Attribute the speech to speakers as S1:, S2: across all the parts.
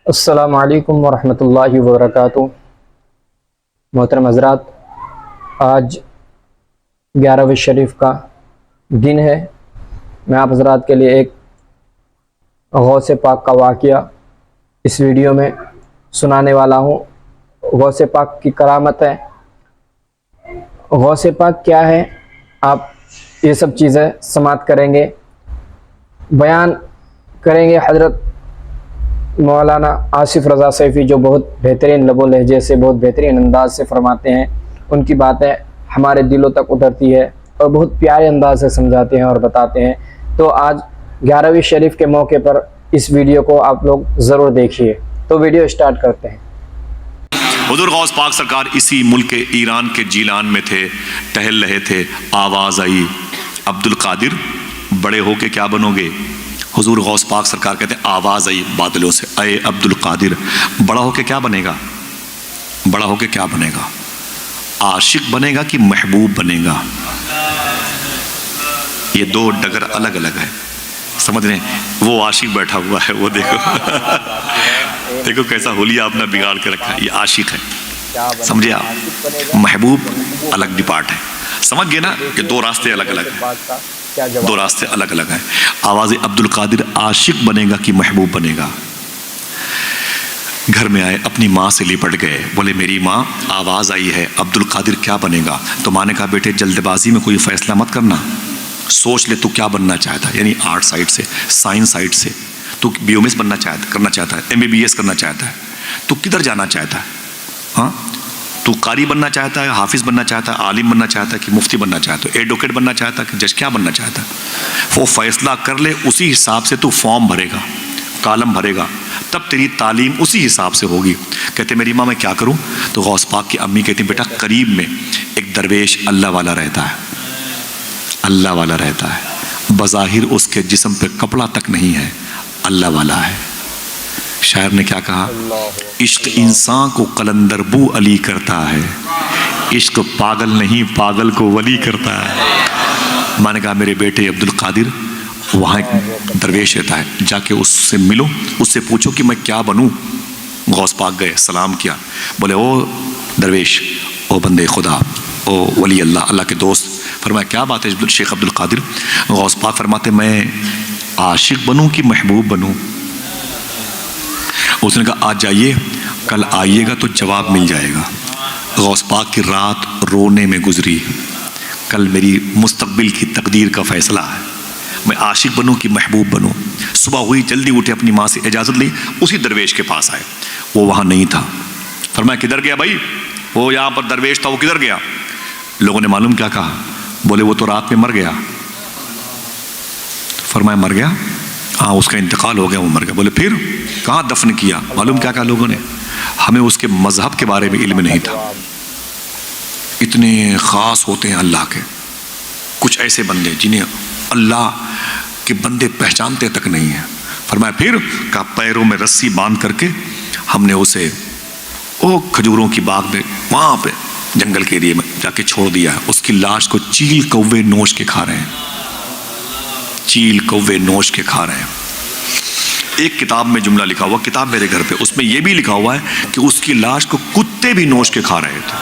S1: السلام علیکم ورحمۃ اللہ وبرکاتہ۔ محترم حضرات، آج 11ویں شریف کا دن ہے۔ میں آپ حضرات کے لیے ایک غوث پاک کا واقعہ اس ویڈیو میں سنانے والا ہوں۔ غوث پاک کی کرامت ہے۔ غوث پاک کیا ہے، آپ یہ سب چیزیں سماعت کریں گے، بیان کریں گے حضرت مولانا آصف رضا سیفی، جو بہت بہترین لب و لہجے سے، بہت بہترین انداز سے فرماتے ہیں۔ ان کی باتیں ہمارے دلوں تک اترتی ہے اور بہت پیارے انداز سے سمجھاتے ہیں اور بتاتے ہیں۔ تو آج 11ویں شریف کے موقع پر اس ویڈیو کو آپ لوگ ضرور دیکھیے۔ تو ویڈیو اسٹارٹ کرتے ہیں۔
S2: حضور غوث پاک سرکار اسی ملک ایران کے جیلان میں تھے، ٹہل رہے تھے، آواز آئی، عبد القادر بڑے ہو کے کیا بنو گے؟ حضور غوث پاک سرکار کہتے ہیں، آواز آئی بادلوں سے، اے عبد القادر بڑا ہو کے کیا بنے گا؟ بڑا ہو کے کیا بنے گا؟ عاشق بنے گا کہ محبوب بنے گا؟ یہ دو ڈگر الگ الگ ہے، سمجھ رہے ہیں؟ وہ عاشق بیٹھا ہوا ہے، وہ دیکھو دیکھو کیسا حلیہ آپ نے بگاڑ کے رکھا ہے۔ یہ عاشق ہے، سمجھے آپ؟ محبوب الگ ڈپارٹ ہے۔ سمجھ گئے نا کہ دو راستے الگ الگ ہیں، دو راستے الگ الگ ہیں۔ آواز عبد القادر عاشق بنے گا کہ محبوب بنے گا؟ گھر میں آئے، اپنی ماں سے لپٹ گئے، بولے میری ماں آواز آئی ہے، عبد القادر کیا بنے گا؟ تو ماں نے کہا بیٹے جلد بازی میں کوئی فیصلہ مت کرنا، سوچ لے تو کیا بننا چاہتا ہے، یعنی آرٹ سائڈ سے، سائنس سائڈ سے تو بی او ایس کرنا چاہتا ہے، ایم بی بی ایس کرنا چاہتا ہے، تو کدھر جانا چاہتا ہے؟ ہاں تو قاری بننا چاہتا ہے، حافظ بننا چاہتا ہے، عالم بننا چاہتا ہے کہ مفتی بننا چاہتا ہے، ایڈوکیٹ بننا چاہتا ہے کہ جج، کیا بننا چاہتا ہے؟ وہ فیصلہ کر لے، اسی حساب سے تو فارم بھرے گا، کالم بھرے گا، تب تیری تعلیم اسی حساب سے ہوگی۔ کہتے میری ماں میں کیا کروں؟ تو غوث پاک کی امی کہتی بیٹا قریب میں ایک درویش اللہ والا رہتا ہے، اللہ والا رہتا ہے، بظاہر اس کے جسم پہ کپڑا تک نہیں ہے، اللہ والا ہے۔ شاعر نے کیا کہا؟ عشق انسان کو قلندر بو علی کرتا ہے، عشق پاگل نہیں پاگل کو ولی کرتا ہے۔ میں نے کہا میرے بیٹے عبد القادر وہاں ایک درویش رہتا ہے، جا کے اس سے ملو، اس سے پوچھو کہ میں کیا بنوں۔ غوث پاک گئے، سلام کیا، بولے او درویش، او بندے خدا، او ولی اللہ، اللہ کے دوست۔ فرمایا کیا بات ہے شیخ عبد القادر؟ غوث پاک فرماتے میں عاشق بنوں کہ محبوب بنوں؟ اس نے کہا آج جائیے، کل آئیے گا تو جواب مل جائے گا۔ غوث پاک کی رات رونے میں گزری، کل میری مستقبل کی تقدیر کا فیصلہ ہے، میں عاشق بنوں کہ محبوب بنوں؟ صبح ہوئی، جلدی اٹھے، اپنی ماں سے اجازت لی، اسی درویش کے پاس آئے، وہ وہاں نہیں تھا۔ فرمایا کدھر گیا بھائی؟ وہ یہاں پر درویش تھا، وہ کدھر گیا؟ لوگوں نے معلوم کیا کہا؟ بولے وہ تو رات میں مر گیا۔ فرمایا مر گیا؟ ہاں اس کا انتقال ہو گیا، وہ مر گیا۔ بولے پھر کہاں دفن کیا؟ معلوم کیا کہا لوگوں نے؟ ہمیں اس کے مذہب کے بارے میں علم نہیں تھا۔ اتنے خاص ہوتے ہیں اللہ کے کچھ ایسے بندے جنہیں اللہ کے بندے پہچانتے تک نہیں ہیں۔ فرمایا پھر؟ کہا پیروں میں رسی باندھ کر کے ہم نے اسے او کھجوروں کی باغ میں، وہاں پہ جنگل کے ایریے میں جا کے چھوڑ دیا ہے۔ اس کی لاش کو چیل کوے نوچ کے کھا رہے ہیں، چیل کوے نوچ کے کھا رہے ہیں۔ ایک کتاب میں جملہ لکھا ہوا، کتاب میرے گھر پہ، اس میں یہ بھی لکھا ہوا ہے کہ اس کی لاش کو کتے بھی نوچ کے کھا رہے تھے۔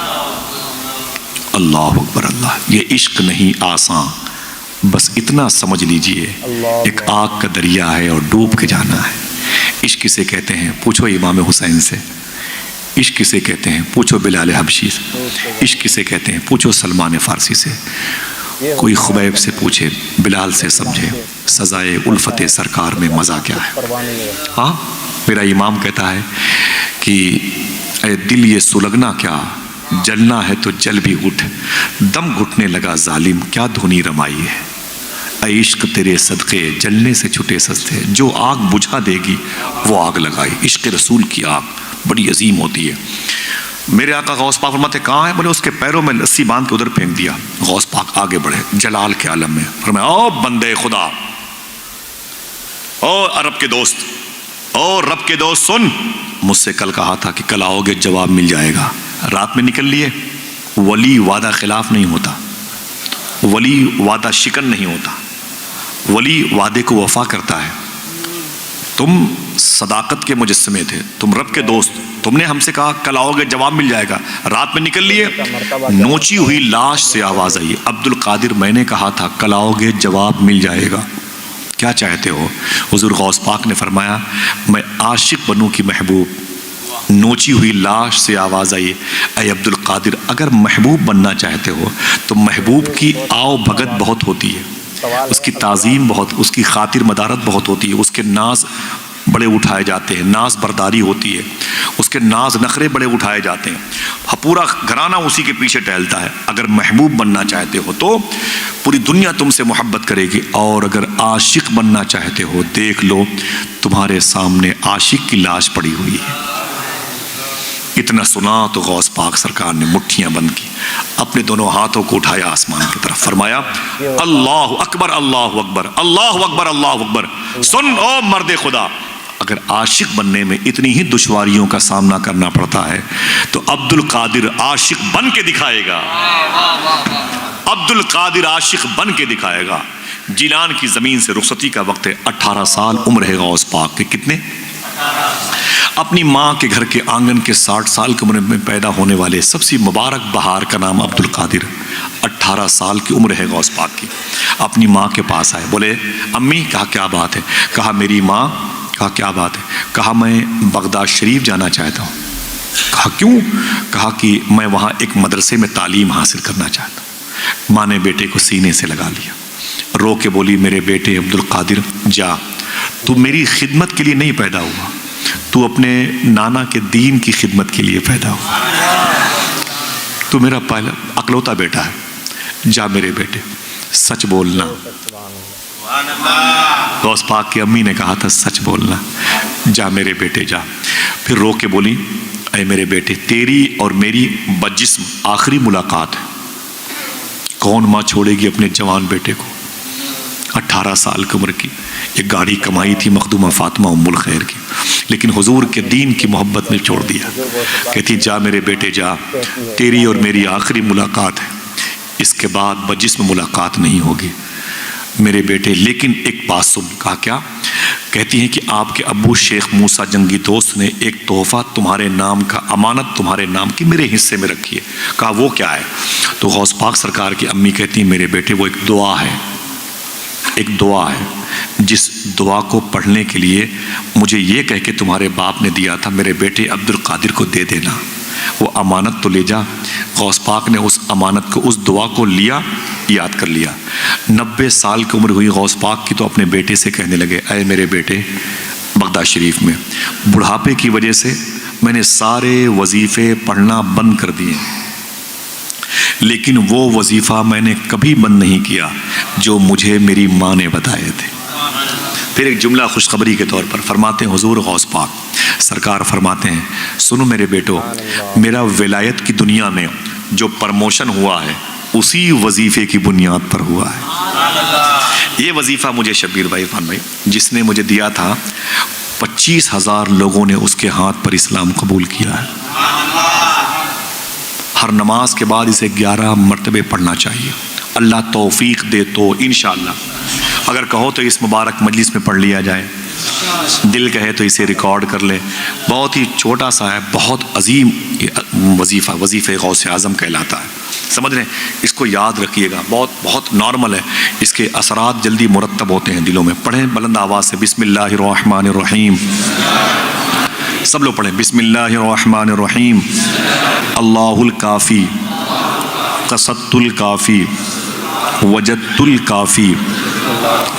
S2: اللہ اکبر اللہ! یہ عشق نہیں آسان، بس اتنا سمجھ لیجئے، ایک آگ کا دریا ہے اور ڈوب کے جانا ہے۔ عشق کسے کہتے ہیں؟ پوچھو امام حسین سے۔ عشق کسے کہتے ہیں؟ پوچھو بلال حبشی سے۔ عشق کسے کہتے ہیں؟ پوچھو سلمان فارسی سے۔ کوئی خبیب سے پوچھے، بلال سے سمجھے سزائے الفت سرکار میں مزہ کیا ہے۔ ہاں میرا امام کہتا ہے کہ اے دل یہ سلگنا کیا، جلنا ہے تو جل بھی اٹھ، دم گھٹنے لگا ظالم کیا دھنی رمائی ہے۔ اے عشق تیرے صدقے جلنے سے چھٹے سستے، جو آگ بجھا دے گی وہ آگ لگائی۔ عشق رسول کی آگ بڑی عظیم ہوتی ہے۔ میرے آقا غوث پاک فرماتے کہاں ہے؟ بولے اس کے پیروں میں رسی باندھ کے ادھر پھینک دیا۔ غوث پاک آگے بڑھے جلال کے عالم میں، فرمایا او بندے خدا، او عرب کے دوست، او رب کے دوست، سن، مجھ سے کل کہا تھا کہ کل آؤ گے جواب مل جائے گا، رات میں نکل لیے۔ ولی وعدہ خلاف نہیں ہوتا، ولی وعدہ شکن نہیں ہوتا، ولی وعدے کو وفا کرتا ہے۔ تم صداقت کے مجسمے تھے، تم رب کے دوست، تم نے ہم سے کہا کل آؤ گے جواب مل جائے گا، رات میں نکل لیے، نوچی ہوئی لاش سے آواز آئی، عبد القادر میں نے کہا تھا کل آؤ گے جواب مل جائے گا، کیا چاہتے ہو؟ حضور غوث پاک نے فرمایا میں عاشق بنوں کی محبوب۔ نوچی ہوئی لاش سے آواز آئی، اے عبد القادر اگر محبوب بننا چاہتے ہو تو محبوب کی آؤ بھگت بہت ہوتی ہے، اس کی تعظیم بہت، اس کی خاطر مدارت بہت ہوتی ہے، اس کے ناز بڑے اٹھائے جاتے ہیں، ناز برداری ہوتی ہے، اس کے ناز نخرے بڑے اٹھائے جاتے ہیں، پورا گھرانہ اسی کے پیچھے ٹہلتا ہے۔ اگر محبوب بننا چاہتے ہو تو پوری دنیا تم سے محبت کرے گی، اور اگر عاشق بننا چاہتے ہو دیکھ لو تمہارے سامنے عاشق کی لاش پڑی ہوئی ہے۔ اتنا سنا تو غوث پاک سرکار نے مٹھیاں بند کی، اپنے دونوں ہاتھوں کو اٹھایا آسمان کی طرف، فرمایا اللہ اکبر اللہ اکبر اللہ اکبر اللہ اکبر۔ سن او مرد خدا، اگر عاشق بننے میں اتنی ہی دشواریوں کا سامنا کرنا پڑتا ہے تو عبد القادر عاشق بن کے دکھائے گا، عبد القادر عاشق بن کے دکھائے گا۔ جیلان کی زمین سے رخصتی کا وقت ہے، 18 سال عمر ہے غوث پاک کے، کتنے؟ اپنی ماں کے گھر کے آنگن کے 60 سال کی عمر میں پیدا ہونے والے سب سے مبارک بہار کا نام عبد القادر، 18 سال کی عمر ہے غوث پاک کی۔ اپنی ماں کے پاس آئے، بولے امی، کہا کیا بات ہے؟ کہا میری ماں، کہا کیا بات ہے؟ کہا میں بغداد شریف جانا چاہتا ہوں۔ کہا کیوں؟ کہا کہ میں وہاں ایک مدرسے میں تعلیم حاصل کرنا چاہتا ہوں۔ ماں نے بیٹے کو سینے سے لگا لیا، رو کے بولی میرے بیٹے عبد القادر جا، تو میری خدمت کے لیے نہیں پیدا ہوا، تو اپنے نانا کے دین کی خدمت کے لیے پیدا ہوا، تو میرا پہلا اکلوتا بیٹا ہے، جا میرے بیٹے سچ بولنا۔ غوث پاک کی امی نے کہا تھا سچ بولنا، جا میرے بیٹے جا۔ پھر رو کے بولی اے میرے بیٹے تیری اور میری بجسم آخری ملاقات ہے، کون ماں چھوڑے گی اپنے جوان بیٹے کو؟ 18 سال کی عمر کی، ایک گاڑی کمائی تھی مخدومہ فاطمہ ام الخیر کی، لیکن حضور کے دین کی محبت میں چھوڑ دیا۔ کہتی جا میرے بیٹے جا، تیری اور میری آخری ملاقات ہے، اس کے بعد بجسم ملاقات نہیں ہوگی میرے بیٹے، لیکن ایک بات سن۔ کہا کیا؟ کہتی ہیں کہ آپ کے ابو شیخ موسیٰ جنگی دوست نے ایک تحفہ تمہارے نام کا، امانت تمہارے نام کی میرے حصے میں رکھی ہے۔ کہا وہ کیا ہے؟ تو غوث پاک سرکار کی امی کہتی ہیں میرے بیٹے وہ ایک دعا ہے، ایک دعا ہے جس دعا کو پڑھنے کے لیے مجھے یہ کہہ کے تمہارے باپ نے دیا تھا میرے بیٹے عبد القادر کو دے دینا، وہ امانت تو لے جا۔ غوث پاک نے اس امانت کو، اس دعا کو لیا، یاد کر لیا۔ 90 سال کی عمر ہوئی غوث پاک کی تو اپنے بیٹے سے کہنے لگے اے میرے بیٹے، بغداد شریف میں بڑھاپے کی وجہ سے میں نے سارے وظیفے پڑھنا بند کر دیے، لیکن وہ وظیفہ میں نے کبھی بند نہیں کیا جو مجھے میری ماں نے بتائے تھے۔ پھر ایک جملہ خوشخبری کے طور پر فرماتے ہیں حضور غوث پاک سرکار فرماتے ہیں سنو میرے بیٹو، میرا ولایت کی دنیا میں جو پرموشن ہوا ہے اسی وظیفے کی بنیاد پر ہوا ہے۔ یہ وظیفہ مجھے شبیر بھائی خان بھائی جس نے مجھے دیا تھا، 25,000 لوگوں نے اس کے ہاتھ پر اسلام قبول کیا ہے۔ ہر نماز کے بعد اسے 11 مرتبے پڑھنا چاہیے، اللہ توفیق دے تو انشاءاللہ، اگر کہو تو اس مبارک مجلس میں پڑھ لیا جائے، دل کہے تو اسے ریکارڈ کر لے۔ بہت ہی چھوٹا سا ہے، بہت عظیم وظیفہ، وظیفہ غوث اعظم کہلاتا ہے، سمجھ رہے ہیں؟ اس کو یاد رکھیے گا، بہت بہت نارمل ہے، اس کے اثرات جلدی مرتب ہوتے ہیں دلوں میں۔ پڑھیں بلند آواز سے، بسم اللہ الرحمن الرحیم، سب لوگ پڑھیں بسم اللہ الرحمن الرحیم۔ اللہ الکافی قصدت الکافی وجدت الکافی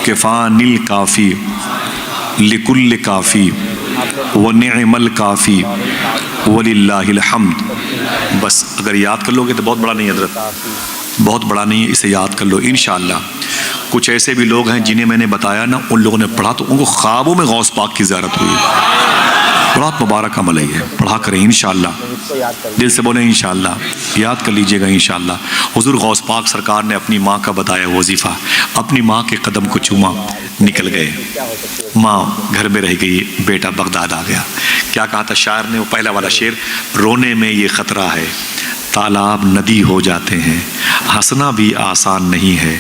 S2: کفان الکافی لکل کافی ونعم الکافی وللہ الحمد۔ بس اگر یاد کر لو گے تو بہت بڑا نہیں حضرت، بہت بڑا نہیں ہے، اسے یاد کر لو انشاءاللہ۔ کچھ ایسے بھی لوگ ہیں جنہیں میں نے بتایا نا، ان لوگوں نے پڑھا تو ان کو خوابوں میں غوث پاک کی زیارت ہوئی۔ بہت مبارک عمل ہے یہ، پڑھا کریں انشاءاللہ، دل سے بولیں انشاءاللہ، یاد کر لیجئے گا انشاءاللہ۔ حضور غوث پاک سرکار نے اپنی ماں کا بتایا وظیفہ، اپنی ماں کے قدم کو چوما، نکل گئے، ماں گھر میں رہ گئی، بیٹا بغداد آ گیا۔ کیا کہا تھا شاعر نے؟ وہ پہلا والا شعر، رونے میں یہ خطرہ ہے تالاب ندی ہو جاتے ہیں، ہنسنا بھی آسان نہیں ہے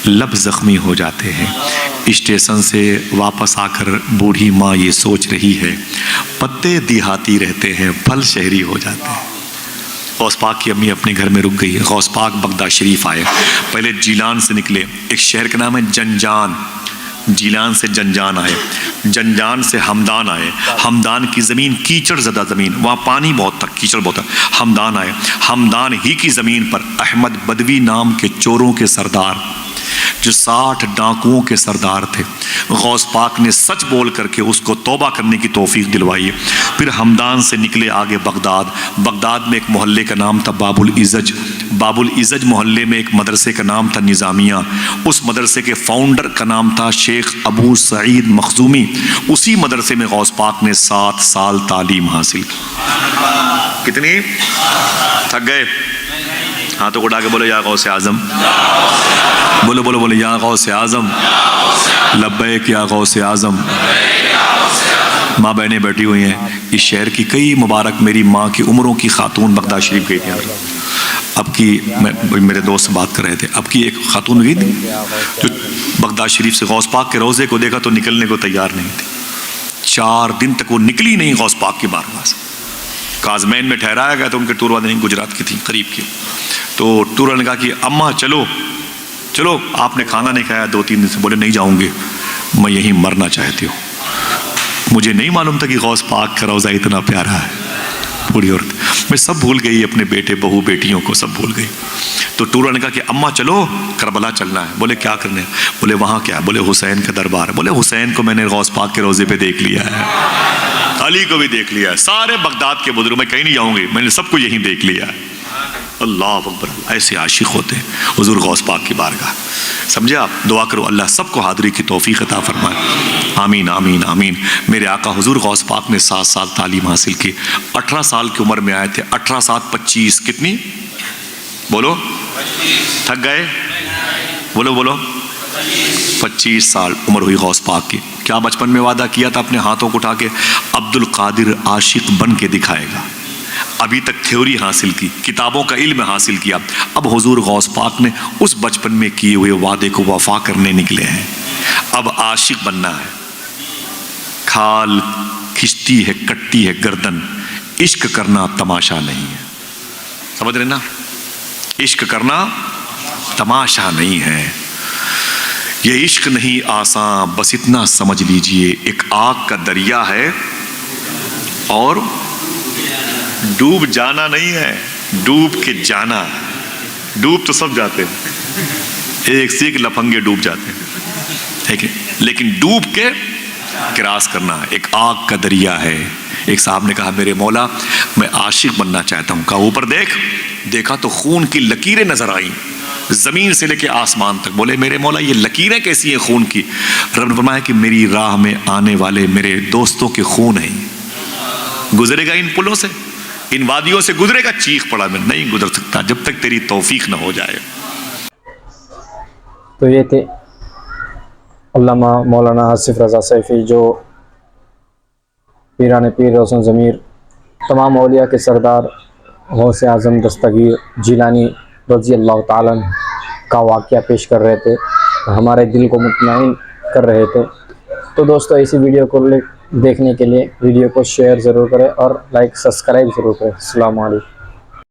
S2: لب زخمی ہو جاتے ہیں۔ اسٹیشن سے واپس آ کر بوڑھی ماں یہ سوچ رہی ہے، پتے دیہاتی رہتے ہیں، پھل شہری ہو جاتے ہیں۔ غوث پاک کی امی اپنے گھر میں رک گئی۔ غوث پاک بغداد شریف آئے، پہلے جیلان سے نکلے، ایک شہر کا نام ہے جنجان، جیلان سے جنجان آئے، جنجان سے ہمدان آئے، ہمدان کی زمین کیچڑ زدہ زمین، وہاں پانی بہت تھا، کیچڑ بہت تھا، ہمدان آئے، ہمدان ہی کی زمین پر احمد بدوی نام کے چوروں کے سردار جو 60 ڈاکوؤں کے سردار تھے، غوث پاک نے سچ بول کر کے اس کو توبہ کرنے کی توفیق دلوائی۔ پھر ہمدان سے نکلے آگے بغداد، بغداد میں ایک محلے کا نام تھا باب العزج، باب العزج محلے میں ایک مدرسے کا نام تھا نظامیہ، اس مدرسے کے فاؤنڈر کا نام تھا شیخ ابو سعید مخزومی، اسی مدرسے میں غوث پاک نے 7 سال تعلیم حاصل کی۔ کتنی؟ تھک گئے؟ ہاتھوں کو اٹھا کے بولو یا غوث اعظم، بولو بولو بولو یا غوث اعظم، لبیک یا غوث اعظم۔ ماں بہنیں بیٹھی ہوئی ہیں، اس شہر کی کئی مبارک میری ماں کی عمروں کی خاتون بغداد شریف گئی تھی۔ اب کی میرے دوست سے بات کر رہے تھے، اب کی ایک خاتون گئی تھی جو بغداد شریف سے غوث پاک کے روضے کو دیکھا تو نکلنے کو تیار نہیں تھی، 4 دن تک وہ نکلی نہیں غوث پاک کی بارگاہ سے۔ کاظمین میں ٹھہرایا گیا تو ان کے ٹور والے گجرات کی تھی، قریب کی، تو ٹور والے نے کہا کہ اماں چلو چلو، آپ نے کھانا نہیں کھایا 2-3 دن سے۔ بولے نہیں جاؤں گے، میں یہیں مرنا چاہتی ہوں۔ مجھے نہیں معلوم تھا کہ غوث پاک کا روضہ اتنا پیارا ہے۔ بوڑھی عورت، میں سب بھول گئی، اپنے بیٹے بہو بیٹیوں کو سب بھول گئی۔ تو ٹور والے نے کہا کہ اماں چلو کربلا چلنا ہے۔ بولے کیا کرنے؟ بولے وہاں کیا؟ بولے حسین کا دربار ہے۔ بولے حسین کو میں نے غوث پاک کے روضے پہ دیکھ لیا ہے، علی کو بھی دیکھ لیا ہے، سارے بغداد کے بزرگ، میں کہیں نہیں جاؤں گی، میں نے سب کو یہیں دیکھ لیا ہے۔ اللہ اکبر، ایسے عاشق ہوتے ہیں حضور غوث پاک کی بارگاہ۔ سمجھے آپ؟ دعا کرو اللہ سب کو حاضری کی توفیق عطا فرمائے، آمین آمین آمین۔ میرے آقا حضور غوث پاک نے 7 سال تعلیم حاصل کی، 18 سال کی عمر میں آئے تھے، 18 7 25 کتنی؟ بولو، تھک گئے؟ بولو بولو، 25 سال عمر ہوئی غوث پاک کی۔ کیا بچپن میں وعدہ کیا تھا اپنے ہاتھوں کو اٹھا کے؟ عبد القادر عاشق بن کے دکھائے گا۔ ابھی تک تھیوری حاصل کی، کتابوں کا علم حاصل کیا، اب حضور غوث پاک نے اس بچپن میں کیے ہوئے وعدے کو وفا کرنے نکلے ہیں۔ اب عاشق بننا ہے، کھال کھچتی ہے کٹتی ہے گردن، عشق کرنا تماشا نہیں ہے۔ سمجھ رہے نا؟ عشق کرنا تماشا نہیں ہے، یہ عشق نہیں آسان، بس اتنا سمجھ لیجئے ایک آگ کا دریا ہے اور ڈوب جانا نہیں ہے، ڈوب کے جانا ہے۔ ڈوب تو سب جاتے ہیں، ایک سے ایک لفنگے ڈوب جاتے ہیں، ٹھیک ہے، لیکن ڈوب کے کراس کرنا ہے، ایک آگ کا دریا ہے۔ ایک صاحب نے کہا میرے مولا میں عاشق بننا چاہتا ہوں۔ کہا اوپر دیکھ، دیکھا تو خون کی لکیریں نظر آئیں زمین سے لے کے آسمان تک۔ بولے میرے مولا یہ لکیریں کیسی ہیں خون کی؟ رب نے فرمایا کہ میری راہ میں آنے والے میرے دوستوں کے خون ہیں، گزرے گا ان پلوں سے، ان وادیوں سے گزرے گا، چیخ پڑا میں نہیں گزر سکتا جب تک تیری توفیق نہ ہو جائے۔
S1: تو یہ تھے علامہ مولانا آصف رضا سیفی، جو پیران پیر روشن ضمیر تمام اولیاء کے سردار غوث اعظم دستگیر جیلانی رضی اللہ تعالیٰ عنہ کا واقعہ پیش کر رہے تھے، ہمارے دل کو مطمئن کر رہے تھے۔ تو دوستو ایسی ویڈیو کو دیکھنے کے لیے ویڈیو کو شیئر ضرور کریں اور لائک سبسکرائب ضرور کریں۔ السلام علیکم۔